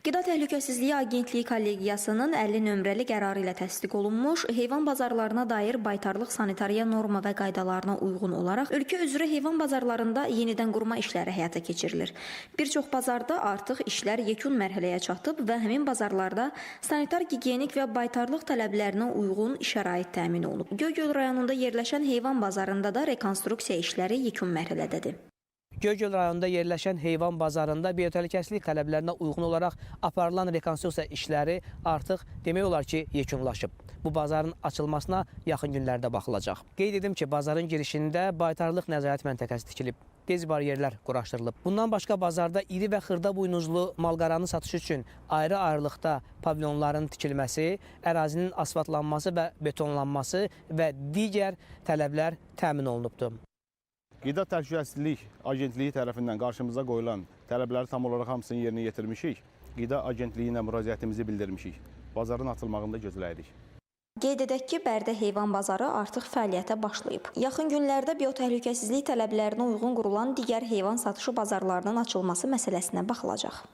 Qida Təhlükəsizliyi Agentliyi kollegiyasının 50 nömrəli qərarı ilə təsdiq olunmuş heyvan bazarlarına dair baytarlıq sanitariya norma və qaydalarına uyğun olaraq ölkə üzrə heyvan bazarlarında yenidən qurma işləri həyata keçirilir. Bir çox bazarda artıq işlər yekun mərhələyə çatıb və həmin bazarlarda sanitar, gigiyenik və baytarlıq tələblərinə uyğun şərait təmin olunub. Göygöl rayonunda yerləşən heyvan bazarında da rekonstruksiya işləri yekun mərhələdədir. Göygöl rayonunda yerləşən heyvan bazarında biotəhlükəsizlik tələblərinə uyğun olaraq aparılan rekonstruksiya işləri artıq demək olar ki, yekunlaşıb. Bu bazarın açılmasına yaxın günlərdə baxılacaq. Qeyd edim ki, bazarın girişində baytarlıq nəzarət məntəqəsi tikilib. Gez baryerlər quraşdırılıb. Bundan başqa bazarda iri və xırda buynuzlu malqaranı satışı üçün ayrı-ayrılıqda pavilyonların tikilməsi, ərazinin asfaltlanması və betonlanması və digər tələblər təmin olunubdur. Qida Təhlükəsizlik Agentliyi tərəfindən qarşımıza qoyulan tələbləri tam olaraq hamısını yerinə yetirmişik. Qida Agentliyinə müraciətimizi bildirmişik. Bazarın açılmağında gözləyirik. Qeyd edək ki, Bərdə heyvan bazarı artıq fəaliyyətə başlayıb. Yaxın günlərdə biotəhlükəsizlik tələblərinə uyğun qurulan digər heyvan satışı bazarlarının açılması məsələsinə baxılacaq.